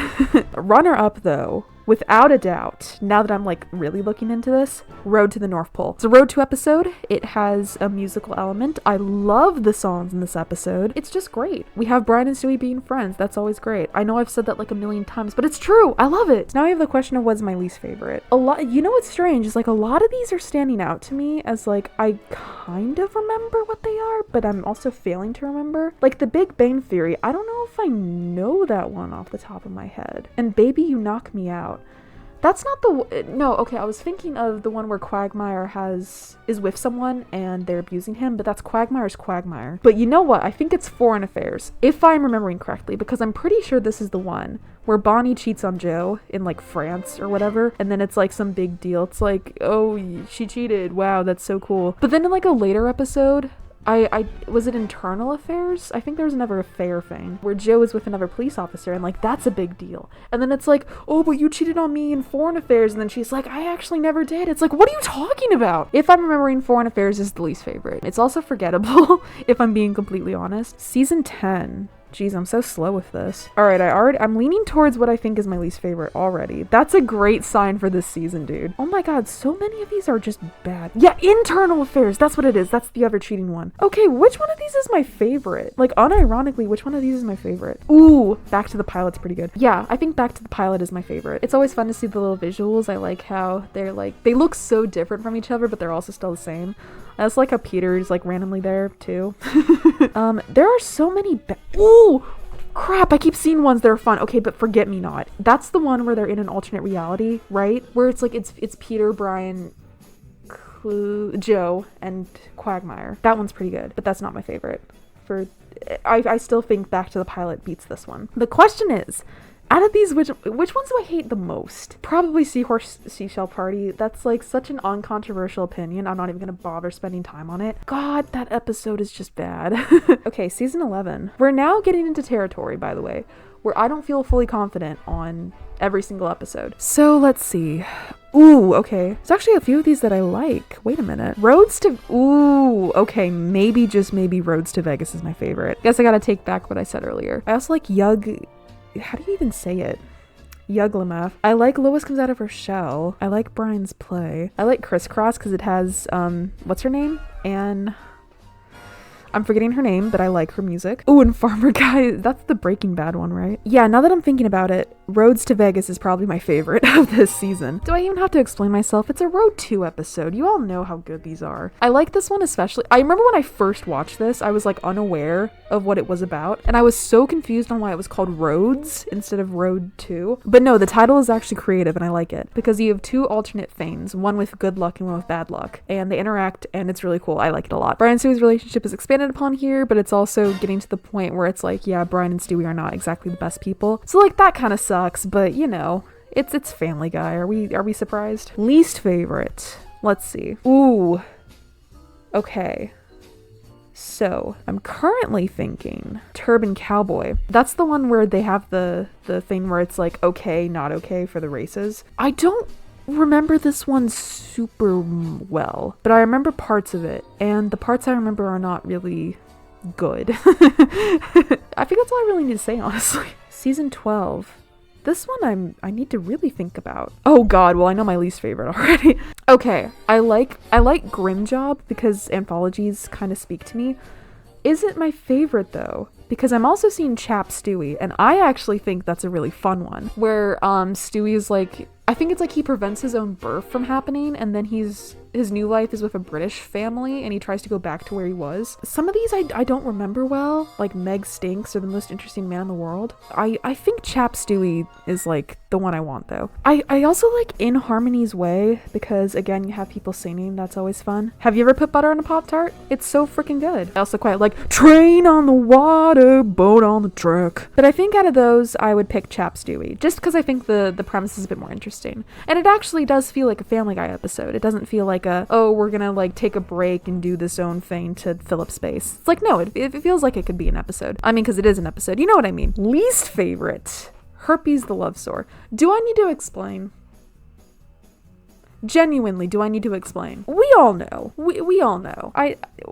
Runner up though, without a doubt, now that I'm like really looking into this, Road to the North Pole. It's a Road to episode. It has a musical element. I love the songs in this episode. It's just great. We have Brian and Stewie being friends. That's always great. I know I've said that like a million times, but it's true. I love it. Now we have the question of what's my least favorite. You know what's strange is like a lot of these are standing out to me as like I kind of remember what they are, but I'm also failing to remember. Like The Big Bang Theory, I don't know if I know that one off the top of my head. And Baby You Knock Me Out. That's not no, okay, I was thinking of the one where Quagmire is with someone and they're abusing him, but that's Quagmire's Quagmire. But you know what? I think it's Foreign Affairs, if I'm remembering correctly, because I'm pretty sure this is the one where Bonnie cheats on Joe in like France or whatever, and then it's like some big deal. It's like, oh, she cheated. Wow, that's so cool. But then in like a later episode, was it Internal Affairs? I think there was another affair thing where Joe is with another police officer and like that's a big deal. And then it's like, oh, but you cheated on me in Foreign Affairs. And then she's like, I actually never did. It's like, what are you talking about? If I'm remembering, Foreign Affairs is the least favorite. It's also forgettable if I'm being completely honest. Season 10. Jeez, I'm so slow with this. All right, I'm leaning towards what I think is my least favorite already. That's a great sign for this season, dude. Oh my god, so many of these are just bad. Yeah, Internal Affairs, that's what it is. That's the other cheating one. Okay, which one of these is my favorite? Like, unironically, which one of these is my favorite? Ooh, Back to the Pilot's pretty good. Yeah, I think Back to the Pilot is my favorite. It's always fun to see the little visuals. I like how they're like, they look so different from each other, but they're also still the same. I also like how Peter's like randomly there too. There are so many ooh, crap, I keep seeing ones that are fun. Okay, but Forget Me Not. That's the one where they're in an alternate reality, right? Where it's like, it's Peter, Brian, Joe, and Quagmire. That one's pretty good, but that's not my favorite. I still think Back to the Pilot beats this one. The question is, Out of these, which ones do I hate the most? Probably Seahorse Seashell Party. That's like such an uncontroversial opinion. I'm not even gonna bother spending time on it. God, that episode is just bad. Okay, season 11. We're now getting into territory, by the way, where I don't feel fully confident on every single episode. So let's see. Ooh, okay. There's actually a few of these that I like. Wait a minute. Ooh, okay. Maybe, just maybe Roads to Vegas is my favorite. Guess I gotta take back what I said earlier. I also like how do you even say it? Yuglameth. I like Lois Comes Out of Her Shell. I like Brian's Play. I like Crisscross because it has, what's her name? Anne... I'm forgetting her name, but I like her music. Oh, and Farmer Guy, that's the Breaking Bad one, right? Yeah, now that I'm thinking about it, Roads to Vegas is probably my favorite of this season. Do I even have to explain myself? It's a Road 2 episode. You all know how good these are. I like this one especially. I remember when I first watched this, I was like unaware of what it was about, and I was so confused on why it was called Roads instead of Road 2. But no, the title is actually creative and I like it because you have two alternate Fanes, one with good luck and one with bad luck, and they interact and it's really cool. I like it a lot. Brian and Stewie's relationship is expanded upon here, but it's also getting to the point where it's like, yeah, Brian and Stewie are not exactly the best people. So like that kind of sucks, but you know, it's Family Guy. Are we surprised? Least favorite. Let's see. Ooh. Okay. So, I'm currently thinking Turban Cowboy. That's the one where they have the thing where it's like okay, not okay for the races. I don't remember this one super well, but I remember parts of it, and the parts I remember are not really good. I think that's all I really need to say, honestly. Season 12. This one I need to really think about. Oh god, well I know my least favorite already. Okay, I like Grim Job because anthologies kind of speak to me. Isn't my favorite though, because I'm also seeing Chap Stewie, and I actually think that's a really fun one, where Stewie is like, I think it's like he prevents his own birth from happening, and then his new life is with a British family, and he tries to go back to where he was. Some of these I don't remember well, like Meg Stinks or The Most Interesting Man in the World. I think Chap Stewie is like the one I want though. I also like In Harmony's Way, because again, you have people singing, that's always fun. Have you ever put butter on a Pop-Tart? It's so freaking good. I also quite like Train on the Water, Boat on the Track. But I think out of those, I would pick Chap Stewie, just because I think the premise is a bit more interesting. And it actually does feel like a Family Guy episode. It doesn't feel like oh, we're gonna like take a break and do this own thing to fill up space. It's like, no, it feels like it could be an episode. I mean, because it is an episode. You know what I mean. Least favorite. Herpes the Love Sore. Do I need to explain? Genuinely, do I need to explain? We all know. We all know.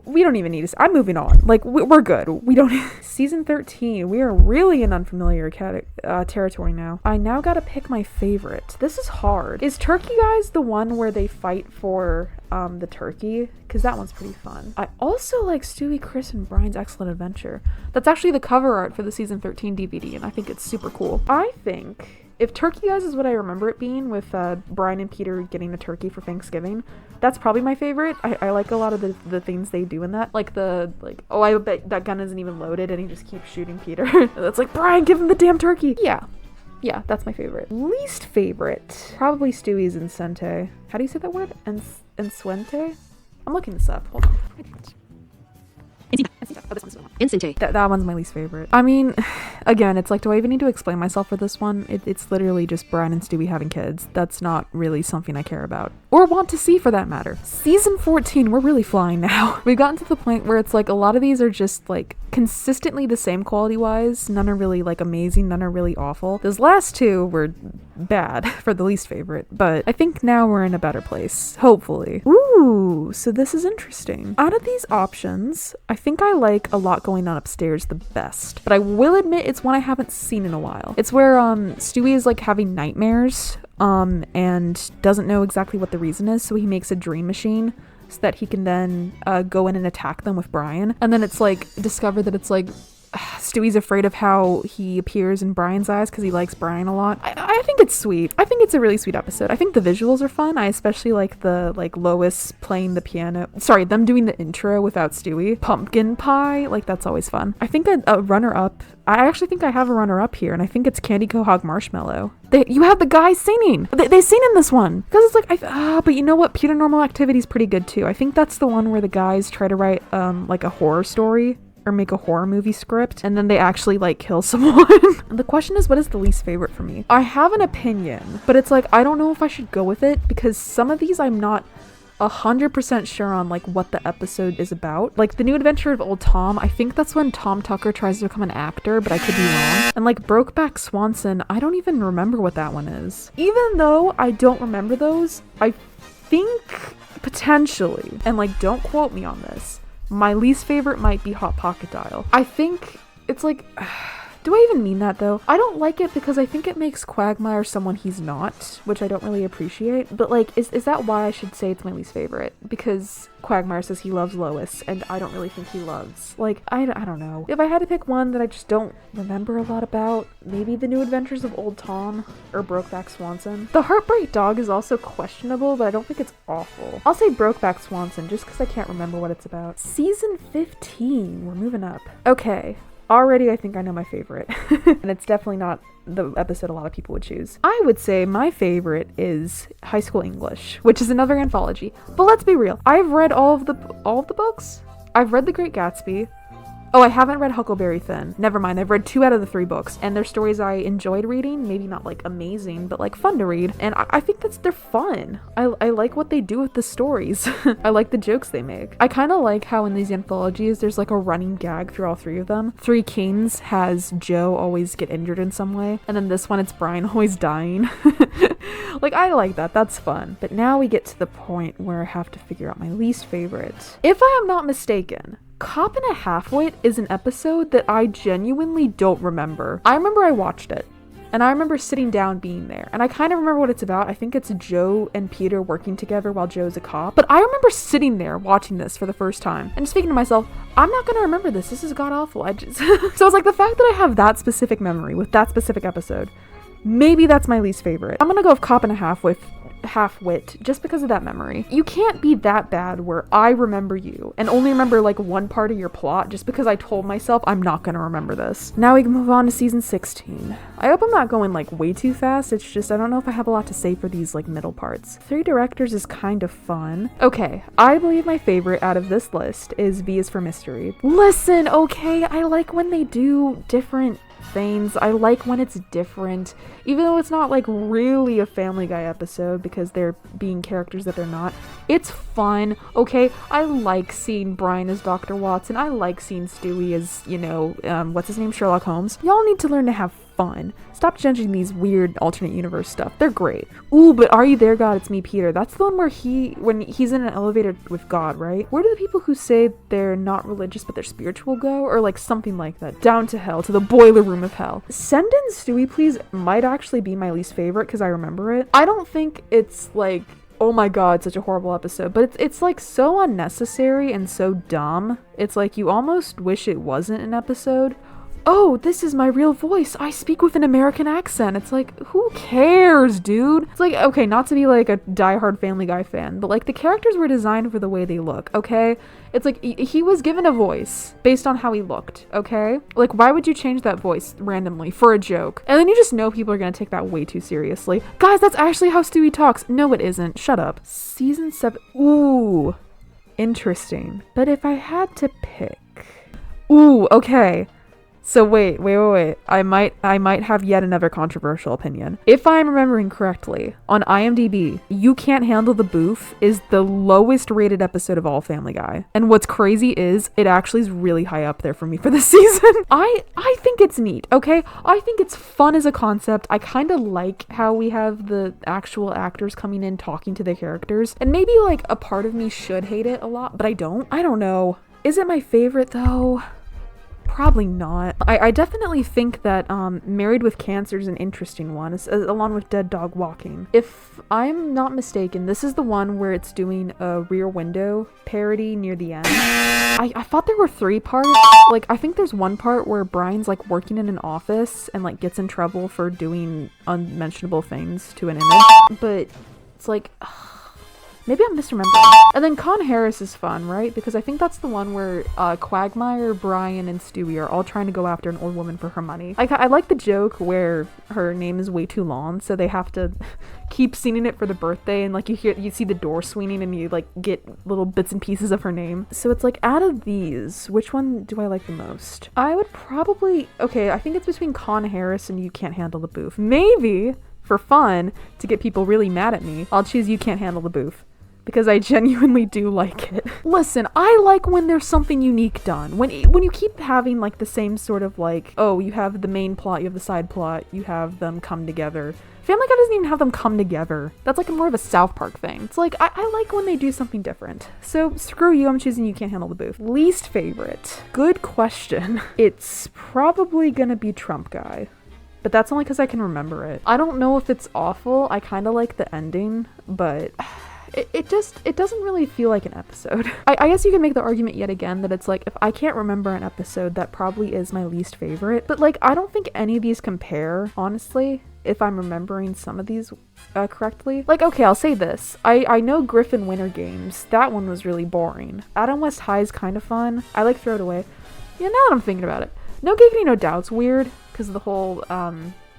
We don't even need to. I'm moving on. Like, we're good. We don't. Season 13. We are really in unfamiliar territory now. I now gotta pick my favorite. This is hard. Is Turkey Guys the one where they fight for the turkey? Because that one's pretty fun. I also like Stewie, Chris, and Brian's Excellent Adventure. That's actually the cover art for the Season 13 DVD, and I think it's super cool. I think if Turkey Guys is what I remember it being, with Brian and Peter getting a turkey for Thanksgiving, that's probably my favorite. I like a lot of the things they do in that. Like oh, I bet that gun isn't even loaded and he just keeps shooting Peter. It's like, Brian, give him the damn turkey. Yeah, that's my favorite. Least favorite. Probably Stewie's Incente. How do you say that word? Ensuente? I'm looking this up. Hold on. Incente. That one's my least favorite. I mean, again, it's like, do I even need to explain myself for this one? It's literally just Brian and Stewie having kids. That's not really something I care about. Or want to see, for that matter. Season 14, we're really flying now. We've gotten to the point where it's like, a lot of these are just like consistently the same quality-wise. None are really like amazing, none are really awful. Those last two were bad for the least favorite, but I think now we're in a better place, hopefully. Ooh, so this is interesting. Out of these options, I think I like A Lot Going On Upstairs the best, but I will admit it's one I haven't seen in a while. It's where Stewie is like having nightmares and doesn't know exactly what the reason is, so he makes a dream machine so that he can then go in and attack them with Brian. And then it's like discovered that it's like Stewie's afraid of how he appears in Brian's eyes because he likes Brian a lot. I think it's sweet. I think it's a really sweet episode. I think the visuals are fun. I especially like the Lois playing the piano. Sorry, them doing the intro without Stewie. Pumpkin pie, like that's always fun. I think a runner-up. I actually think I have a runner-up here, and I think it's Candy Quahog Marshmallow. You have the guys singing. They sing in this one because it's like but you know what? Paranormal Activity is pretty good too. I think that's the one where the guys try to write like a horror story. or make a horror movie script and then they actually like kill someone. The question is, what is the least favorite for me? I have an opinion, but it's like, I don't know if I should go with it because some of these I'm not 100% sure on like what the episode is about. Like The New Adventure of Old Tom, I think that's when Tom Tucker tries to become an actor, but I could be wrong. And like Brokeback Swanson, I don't even remember what that one is. Even though I don't remember those, I think potentially, and like don't quote me on this, my least favorite might be Hot Pocket Dial. I think it's like do I even mean that though? I don't like it because I think it makes Quagmire someone he's not, which I don't really appreciate. But like, is that why I should say it's my least favorite? Because Quagmire says he loves Lois, and I don't really think he loves. Like, I don't know. If I had to pick one that I just don't remember a lot about, maybe The New Adventures of Old Tom or Brokeback Swanson. The Heartbreak Dog is also questionable, but I don't think it's awful. I'll say Brokeback Swanson just because I can't remember what it's about. Season 15, we're moving up. Okay. Already, I think I know my favorite, and it's definitely not the episode a lot of people would choose. I would say my favorite is High School English, which is another anthology. But let's be real. I've read all of the books. I've read The Great Gatsby. Oh, I haven't read Huckleberry Finn. Never mind. I've read 2 out of the 3 books, and they're stories I enjoyed reading. Maybe not like amazing, but like fun to read. And I think they're fun. I like what they do with the stories. I like the jokes they make. I kind of like how in these anthologies, there's like a running gag through all 3 of them. Three Kings has Joe always get injured in some way, and then this one it's Brian always dying. Like, I like that. That's fun. But now we get to the point where I have to figure out my least favorite. If I am not mistaken, Cop and a Halfwit is an episode that I genuinely don't remember. I remember I watched it, and I remember sitting down being there, and I kind of remember what it's about. I think it's Joe and Peter working together while Joe's a cop, but I remember sitting there watching this for the first time and just thinking to myself, I'm not gonna remember this. This is god-awful. So it's like the fact that I have that specific memory with that specific episode, maybe that's my least favorite. I'm gonna go with Cop and a Halfwit just because of that memory. You can't be that bad where I remember you and only remember like one part of your plot just because I told myself I'm not gonna remember this. Now we can move on to season 16. I hope I'm not going like way too fast. It's just I don't know if I have a lot to say for these like middle parts. 3 Directors is kind of fun. Okay, I believe my favorite out of this list is V is for Mystery. Listen, okay, I like when they do different things. I like when it's different, even though it's not like really a Family Guy episode because they're being characters that they're not. It's fun, okay? I like seeing Brian as Dr. Watson. I like seeing Stewie as, you know, what's his name, Sherlock Holmes. Y'all need to learn to have fun. Stop judging these weird alternate universe stuff. They're great. Ooh, but Are You There, God? It's Me, Peter. That's the one where when he's in an elevator with God, right? Where do the people who say they're not religious but they're spiritual go? Or like something like that. Down to hell, to the boiler room of hell. Send in Stewie, Please might actually be my least favorite because I remember it. I don't think it's like, oh my god, such a horrible episode, but it's like so unnecessary and so dumb. It's like you almost wish it wasn't an episode. Oh, this is my real voice. I speak with an American accent. It's like, who cares, dude? It's like, okay, not to be like a diehard Family Guy fan, but like the characters were designed for the way they look, okay? It's like he was given a voice based on how he looked, okay? Like, why would you change that voice randomly for a joke? And then you just know people are gonna take that way too seriously. Guys, that's actually how Stewie talks. No, it isn't. Shut up. Season 7. Ooh, interesting. But if I had to pick... Ooh, okay. So wait. I might have yet another controversial opinion. If I'm remembering correctly, on IMDb, You Can't Handle the Booth is the lowest rated episode of all Family Guy. And what's crazy is it actually is really high up there for me for this season. I think it's neat, okay? I think it's fun as a concept. I kind of like how we have the actual actors coming in talking to their characters. And maybe like a part of me should hate it a lot, but I don't. I don't know. Is it my favorite though? Probably not. I definitely think that Married with Cancer is an interesting one, along with Dead Dog Walking. If I'm not mistaken, this is the one where it's doing a Rear Window parody near the end. I thought there were 3 parts. Like, I think there's one part where Brian's like working in an office and like gets in trouble for doing unmentionable things to an image. But it's like... Maybe I'm misremembering. And then Con Harris is fun, right? Because I think that's the one where Quagmire, Brian, and Stewie are all trying to go after an old woman for her money. I like the joke where her name is way too long, so they have to keep singing it for the birthday, and like you see the door swinging and you like get little bits and pieces of her name. So it's like, out of these, which one do I like the most? I would probably, okay, I think it's between Con Harris and You Can't Handle the Booth. Maybe for fun, to get people really mad at me, I'll choose You Can't Handle the Booth, because I genuinely do like it. Listen, I like when there's something unique done. When you keep having like the same sort of like, oh, you have the main plot, you have the side plot, you have them come together. Family Guy doesn't even have them come together. That's like more of a South Park thing. It's like, I like when they do something different. So screw you, I'm choosing You Can't Handle the Booth. Least favorite. Good question. It's probably gonna be Trump Guy. But that's only because I can remember it. I don't know if it's awful. I kind of like the ending, but it doesn't really feel like an episode. I guess you can make the argument yet again that it's like, if I can't remember an episode, that probably is my least favorite. But like, I don't think any of these compare, honestly, if I'm remembering some of these correctly. Like, okay, I'll say this. I know Griffin Winter Games. That one was really boring. Adam West High is kind of fun. I like Throw It Away. Yeah, now that I'm thinking about it. No Giggity No Doubt's weird, because of the whole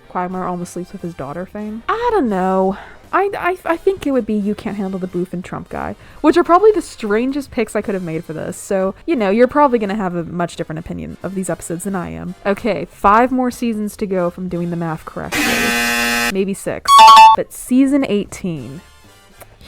Quagmire almost sleeps with his daughter thing. I don't know. I think it would be You Can't Handle the Booth and Trump Guy, which are probably the strangest picks I could have made for this. So, you know, you're probably going to have a much different opinion of these episodes than I am. Okay, 5 more seasons to go if I'm doing the math correctly. Maybe 6. But season 18.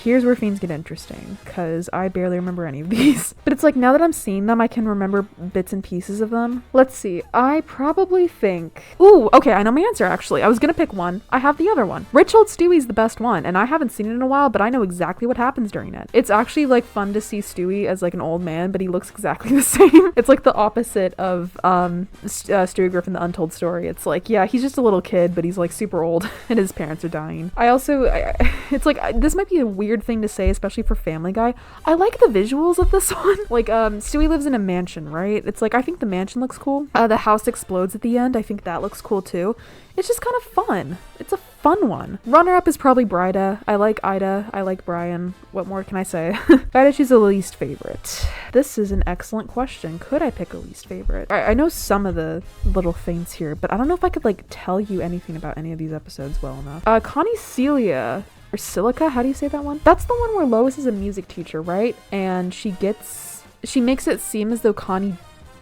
Here's where things get interesting, because I barely remember any of these. But it's like, now that I'm seeing them, I can remember bits and pieces of them. Let's see. I probably think... Ooh, okay, I know my answer, actually. I was gonna pick one. I have the other one. Rich Old Stewie's the best one, and I haven't seen it in a while, but I know exactly what happens during it. It's actually, like, fun to see Stewie as, like, an old man, but he looks exactly the same. It's, like, the opposite of Stewie Griffin, The Untold Story. It's like, yeah, he's just a little kid, but he's, like, super old, and his parents are dying. It's like, this might be a weird thing to say, especially for Family Guy. I like the visuals of this one. Like, Stewie lives in a mansion, right? It's like, I think the mansion looks cool. The house explodes at the end. I think that looks cool too. It's just kind of fun. It's a fun one. Runner-up is probably Bryda. I like Ida. I like Brian. What more can I say? Ida, she's a least favorite. This is an excellent question. Could I pick a least favorite? I know some of the little things here, but I don't know if I could, like, tell you anything about any of these episodes well enough. Connie Celia, or Silica, how do you say that one? That's the one where Lois is a music teacher, right? And she makes it seem as though Connie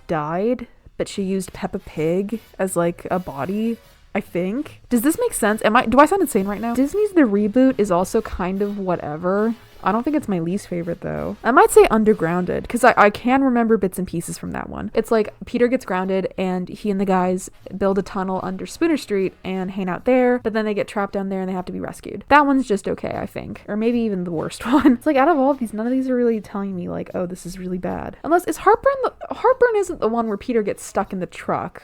died, but she used Peppa Pig as, like, a body, I think. Does this make sense? Do I sound insane right now? Disney's The Reboot is also kind of whatever. I don't think it's my least favorite though. I might say Undergrounded, because I can remember bits and pieces from that one. It's like Peter gets grounded and he and the guys build a tunnel under Spooner Street and hang out there, but then they get trapped down there and they have to be rescued. That one's just okay, I think. Or maybe even the worst one. It's like, out of all of these, none of these are really telling me like, oh, this is really bad. Unless, is Heartburn isn't the one where Peter gets stuck in the truck.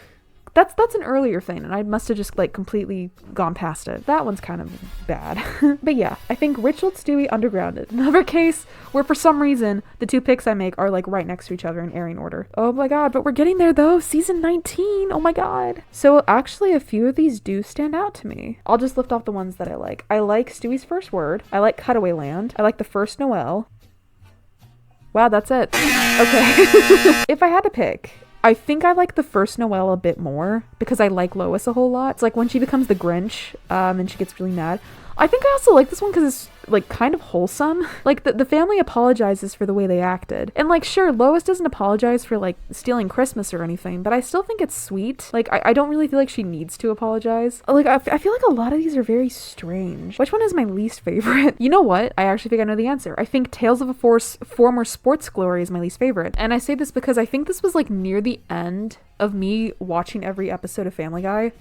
That's an earlier thing, and I must have just, like, completely gone past it. That one's kind of bad. But yeah, I think Rich Old Stewie, Undergrounded. Another case where, for some reason, the 2 picks I make are, like, right next to each other in airing order. Oh my god, but we're getting there, though! Season 19! Oh my god! So, actually, a few of these do stand out to me. I'll just lift off the ones that I like. I like Stewie's First Word. I like Cutaway Land. I like The First Noel. Wow, that's it. Okay. If I had to pick, I think I like The First Noel a bit more because I like Lois a whole lot. It's like when she becomes the Grinch and she gets really mad. I think I also like this one because it's, like, kind of wholesome. Like, the family apologizes for the way they acted. And, like, sure, Lois doesn't apologize for, like, stealing Christmas or anything, but I still think it's sweet. Like, I don't really feel like she needs to apologize. Like, I feel like a lot of these are very strange. Which one is my least favorite? You know what? I actually think I know the answer. I think Tales of a Former Sports Glory is my least favorite. And I say this because I think this was, like, near the end of me watching every episode of Family Guy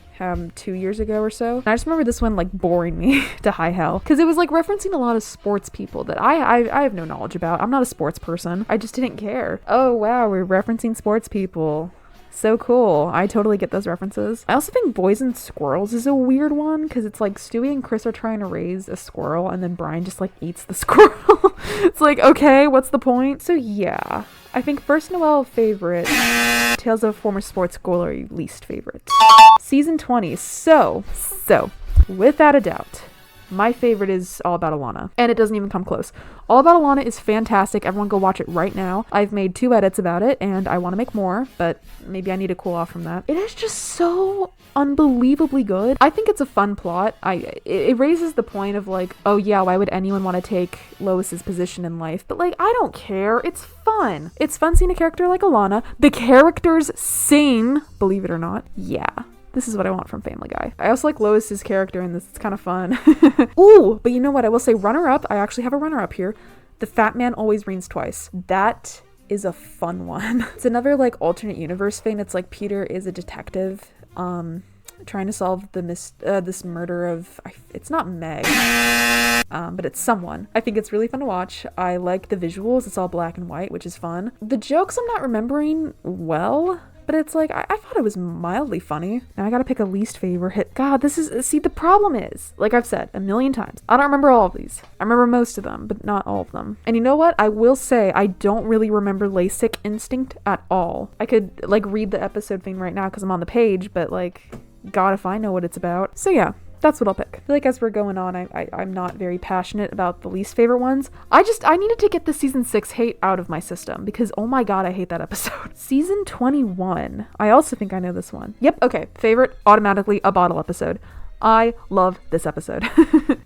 2 years ago or so. And I just remember this one, like, boring me to high hell. Because it was, like, referencing a lot of sports people that I have no knowledge about. I'm not a sports person. I just didn't care. Oh, wow, we're referencing sports people. So cool. I totally get those references. I also think Boys and Squirrels is a weird one because it's like Stewie and Chris are trying to raise a squirrel and then Brian just, like, eats the squirrel. It's like, okay, what's the point? So yeah, I think First Noel favorite, Tales of a Former Sports Glory least favorite. Season 20. So, without a doubt, my favorite is All About Alana, and it doesn't even come close. All About Alana is fantastic. Everyone go watch it right now. I've made 2 edits about it, and I want to make more, but maybe I need to cool off from that. It is just so unbelievably good. I think it's a fun plot. It raises the point of like, oh yeah, why would anyone want to take Lois's position in life? But like, I don't care. It's fun. It's fun seeing a character like Alana. The characters sing, believe it or not. Yeah. This is what I want from Family Guy. I also like Lois's character in this. It's kind of fun. Ooh, but you know what? I will say runner-up. I actually have a runner-up here. The Fat Man Always Rains Twice. That is a fun one. It's another like alternate universe thing. It's like Peter is a detective trying to solve this murder of, it's not Meg, but it's someone. I think it's really fun to watch. I like the visuals. It's all black and white, which is fun. The jokes I'm not remembering well, but it's like, I thought it was mildly funny. Now I gotta pick a least favorite. God, see, the problem is, like I've said a million times, I don't remember all of these. I remember most of them, but not all of them. And you know what? I will say, I don't really remember LASIK Instinct at all. I could, like, read the episode thing right now because I'm on the page, but, like, God, if I know what it's about. So yeah. That's what I'll pick. I feel like as we're going on, I'm not very passionate about the least favorite ones. I needed to get the season 6 hate out of my system because, oh my God, I hate that episode. Season 21. I also think I know this one. Yep, okay. Favorite, automatically a bottle episode. I love this episode.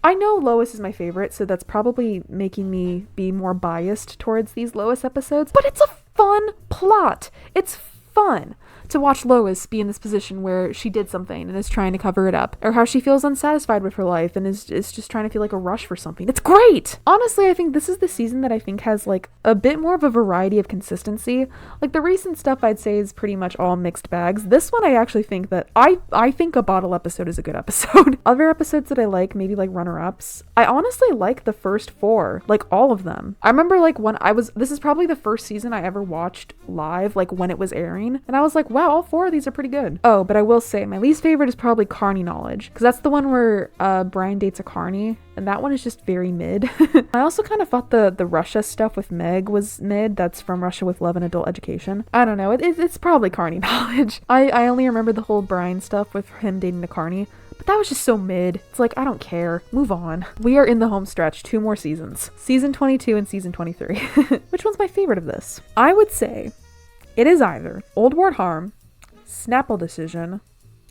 I know Lois is my favorite, so that's probably making me be more biased towards these Lois episodes, but it's a fun plot. It's fun to watch Lois be in this position where she did something and is trying to cover it up, or how she feels unsatisfied with her life and is just trying to feel like a rush for something. It's great! Honestly, I think this is the season that I think has like a bit more of a variety of consistency. Like the recent stuff I'd say is pretty much all mixed bags. This one I actually think that I think a bottle episode is a good episode. Other episodes that I like, maybe like runner-ups, I honestly like the first 4, like all of them. I remember like when this is probably the first season I ever watched live, like when it was airing, and I was like, wow, all 4 of these are pretty good. Oh, but I will say my least favorite is probably Carney Knowledge, because that's the one where Brian dates a carny, and that one is just very mid. I also kind of thought the Russia stuff with Meg was mid. That's From Russia with Love and Adult Education. I don't know, it's probably Carney Knowledge. I only remember the whole Brian stuff with him dating a carny, but that was just so mid. It's like, I don't care. Move on. We are in the home stretch. 2 more seasons. Season 22 and season 23. Which one's my favorite of this? I would say it is either Old Ward Harm, Snapple Decision,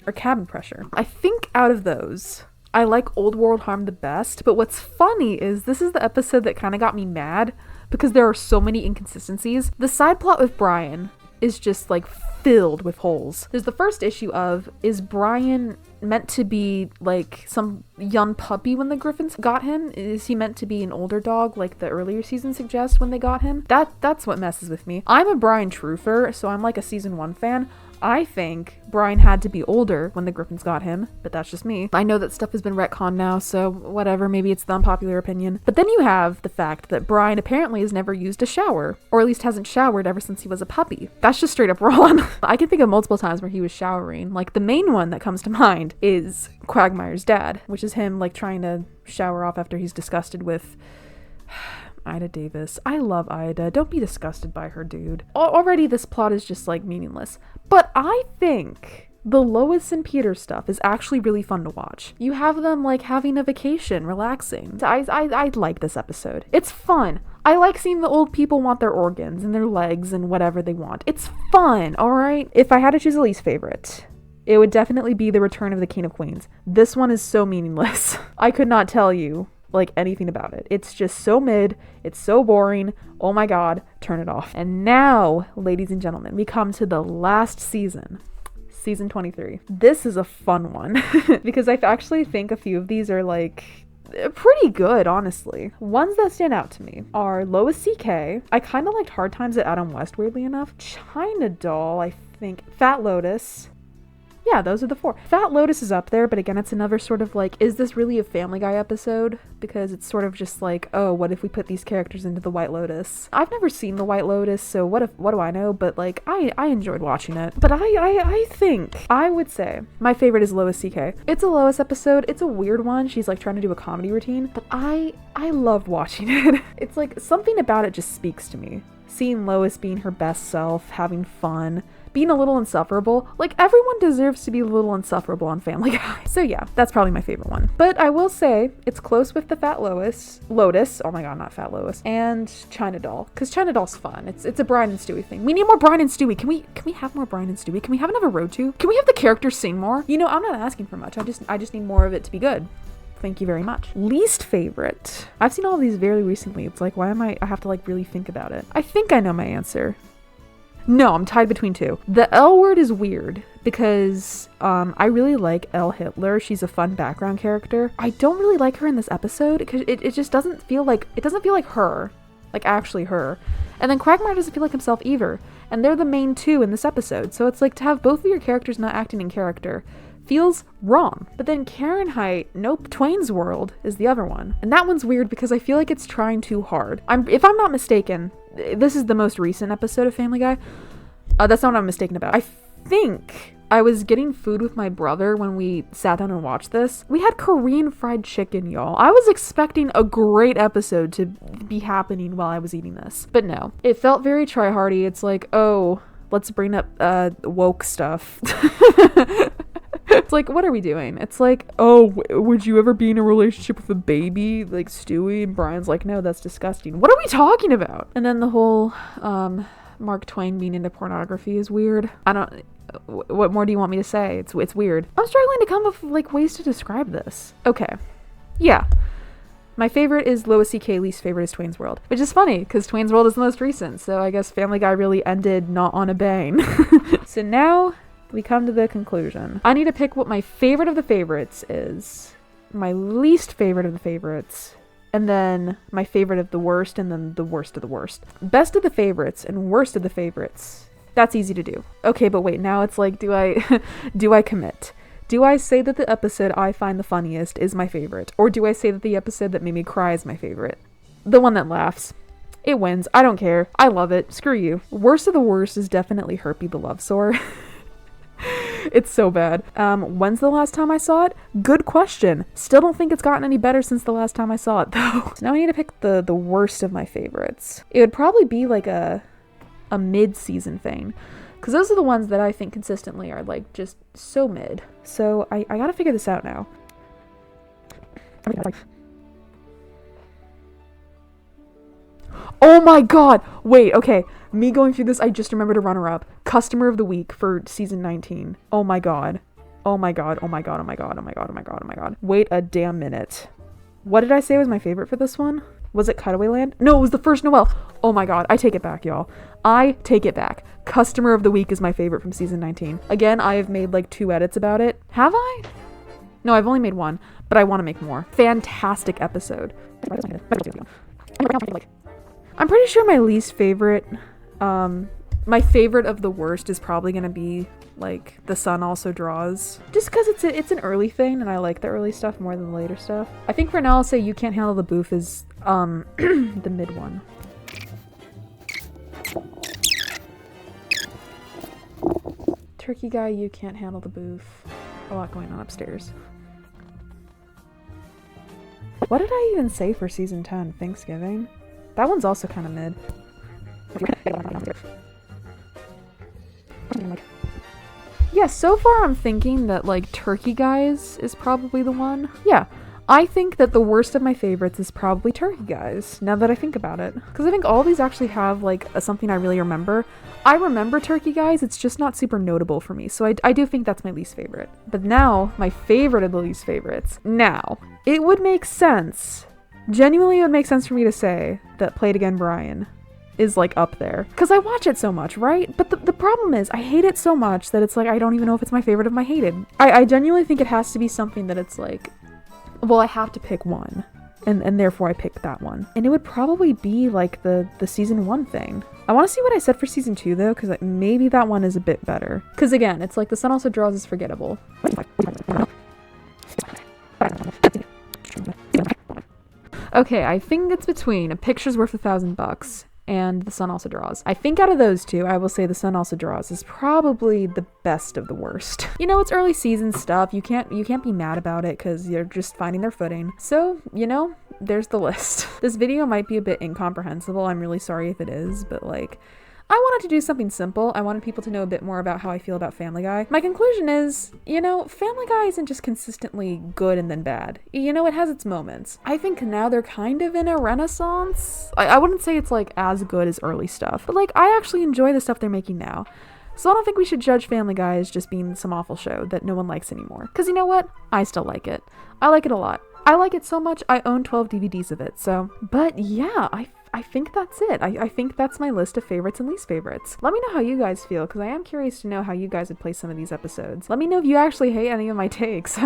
or Cabin Pressure. I think out of those, I like Old World Harm the best, but what's funny is this is the episode that kind of got me mad because there are so many inconsistencies. The side plot with Brian is just like filled with holes. There's the first issue of, is Brian meant to be like some young puppy when the Griffins got him? Is he meant to be an older dog like the earlier season suggests when they got him? That's what messes with me. I'm a Brian truther, so I'm like a season 1 fan. I think Brian had to be older when the Griffins got him, but that's just me. I know that stuff has been retconned now, so whatever, maybe it's the unpopular opinion. But then you have the fact that Brian apparently has never used a shower, or at least hasn't showered ever since he was a puppy. That's just straight up wrong. I can think of multiple times where he was showering. Like the main one that comes to mind is Quagmire's dad, which is him like trying to shower off after he's disgusted with Ida Davis. I love Ida. Don't be disgusted by her, dude. Already this plot is just like meaningless. But I think the Lois and Peter stuff is actually really fun to watch. You have them like having a vacation, relaxing. I like this episode. It's fun. I like seeing the old people want their organs and their legs and whatever they want. It's fun, alright? If I had to choose a least favorite, it would definitely be The Return of the King of Queens. This one is so meaningless. I could not tell you like anything about it. It's just so mid. It's so boring. Oh my God, turn it off. And now, ladies and gentlemen, we come to the last season. Season 23. This is a fun one because I actually think a few of these are like pretty good, honestly. Ones that stand out to me are Lois CK. I kind of liked Hard Times at Adam West, weirdly enough. China Doll, I think. Fat Lotus. Yeah, those are the 4. Fat Lotus is up there, but again, it's another sort of like, is this really a Family Guy episode? Because it's sort of just like, oh, what if we put these characters into the White Lotus? I've never seen the White Lotus, so what do I know? But like, I enjoyed watching it. But I think, I would say, my favorite is Lois CK. It's a Lois episode. It's a weird one. She's like trying to do a comedy routine, but I love watching it. It's like, something about it just speaks to me. seeing Lois being her best self, having fun, being a little insufferable. Like, everyone deserves to be a little insufferable on Family Guy. So yeah, that's probably my favorite one. But I will say, it's close with the Fat Lotus, oh my god, not Fat Lois, and China Doll, because China Doll's fun. It's a Brian and Stewie thing. We need more Brian and Stewie. Can we have more Brian and Stewie? Can we have another Road to? Can we have the characters sing more? You know, I'm not asking for much. I just need more of it to be good. Thank you very much. Least favorite. I've seen all of these very recently. It's like, why am I have to like really think about it. I think I know my answer. No, I'm tied between two. The L Word is weird because I really like Elle Hitler. She's a fun background character. I don't really like her in this episode because it just doesn't feel like her, like actually her. And then Quagmire doesn't feel like himself either. And they're the main two in this episode. So it's like to have both of your characters not acting in character feels wrong. But then Fahrenheit, nope, Twain's World is the other one. And that one's weird because I feel like it's trying too hard. If I'm not mistaken, this is the most recent episode of Family Guy. That's not what I'm mistaken about. I think I was getting food with my brother when we sat down and watched this. We had Korean fried chicken, y'all. I was expecting a great episode to be happening while I was eating this. But no, it felt very try-hardy. It's like, oh, let's bring up woke stuff. It's like, what are we doing? It's like, oh, would you ever be in a relationship with a baby like Stewie? And Brian's like, no, that's disgusting. What are we talking about? And then the whole Mark Twain being into pornography is weird. What more do you want me to say? It's weird. I'm struggling to come up with like ways to describe this. Okay. Yeah. My favorite is Lois C.K. Least favorite is Twain's World, which is funny because Twain's World is the most recent. So I guess Family Guy really ended not on a bang. So now we come to the conclusion. I need to pick what my favorite of the favorites is, my least favorite of the favorites, and then my favorite of the worst, and then the worst of the worst. Best of the favorites and worst of the favorites. That's easy to do. Okay, but wait, now it's like, do I commit? Do I say that the episode I find the funniest is my favorite? Or do I say that the episode that made me cry is my favorite? The one that laughs. It wins. I don't care. I love it. Screw you. Worst of the worst is definitely Herpy the Love Sore. It's so bad. When's the last time I saw it? Good question. Still don't think it's gotten any better since the last time I saw it though. So now I need to pick the worst of my favorites. It would probably be like a mid-season thing, because those are the ones that I think consistently are like just so mid. So I gotta figure this out now. Oh my god! Wait, okay. Me going through this, I just remembered a runner-up. Customer of the Week for season 19. Oh my god. Oh my god, oh my god, oh my god, oh my god, oh my god, oh my god. Wait a damn minute. What did I say was my favorite for this one? Was it Cutaway Land? No, it was The First Noel. Oh my god, I take it back, y'all. I take it back. Customer of the Week is my favorite from season 19. Again, I have made like 2 edits about it. Have I? No, I've only made 1, but I want to make more. Fantastic episode. I'm pretty sure my least favorite, my favorite of the worst is probably going to be like The Sun Also Draws. Just because it's an early thing and I like the early stuff more than the later stuff. I think for now I'll say You Can't Handle the Boof is the mid one. Turkey Guy, You Can't Handle the Boof. A lot going on upstairs. What did I even say for season 10? Thanksgiving? That one's also kind of mid. Yeah, so far I'm thinking that like Turkey Guys is probably the one. Yeah, I think that the worst of my favorites is probably Turkey Guys, now that I think about it. Because I think all these actually have like something I really remember. I remember Turkey Guys, it's just not super notable for me, so I do think that's my least favorite. But now, my favorite of the least favorites. Now, it would make sense. Genuinely, it would make sense for me to say that Play It Again Brian is like up there. Because I watch it so much, right? But the problem is, I hate it so much that it's like, I don't even know if it's my favorite of my hated. I genuinely think it has to be something that it's like, well, I have to pick one. And therefore I picked that one. And it would probably be like the season 1 thing. I want to see what I said for season 2 though, because like, maybe that one is a bit better. Because again, it's like The Sun Also Draws is forgettable. Okay, I think it's between A Picture's Worth $1,000 and The Sun Also Draws. I think out of those two, I will say The Sun Also Draws is probably the best of the worst. You know, it's early season stuff. You can't be mad about it because you're just finding their footing. So, you know, there's the list. This video might be a bit incomprehensible. I'm really sorry if it is, but like, I wanted to do something simple. I wanted people to know a bit more about how I feel about Family Guy. My conclusion is, you know, Family Guy isn't just consistently good and then bad. You know, it has its moments. I think now they're kind of in a renaissance. I wouldn't say it's like as good as early stuff, but like I actually enjoy the stuff they're making now. So I don't think we should judge Family Guy as just being some awful show that no one likes anymore. Because you know what? I still like it. I like it a lot. I like it so much, I own 12 DVDs of it, so. But yeah, I think that's it. I think that's my list of favorites and least favorites. Let me know how you guys feel, because I am curious to know how you guys would play some of these episodes. Let me know if you actually hate any of my takes.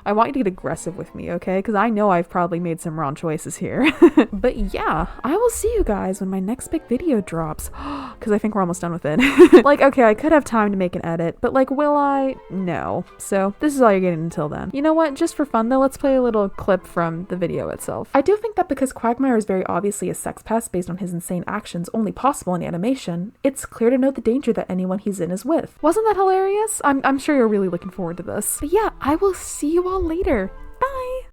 I want you to get aggressive with me, okay? Because I know I've probably made some wrong choices here. But yeah, I will see you guys when my next big video drops. Because I think we're almost done with it. Like, okay, I could have time to make an edit, but like, will I? No. So this is all you're getting until then. You know what? Just for fun though, let's play a little clip from the video itself. I do think that because Quagmire is very obviously a sex pest based on his insane actions only possible in animation, it's clear to note the danger that anyone he's in is with. Wasn't that hilarious? I'm sure you're really looking forward to this. But yeah, I will see you all later. Bye!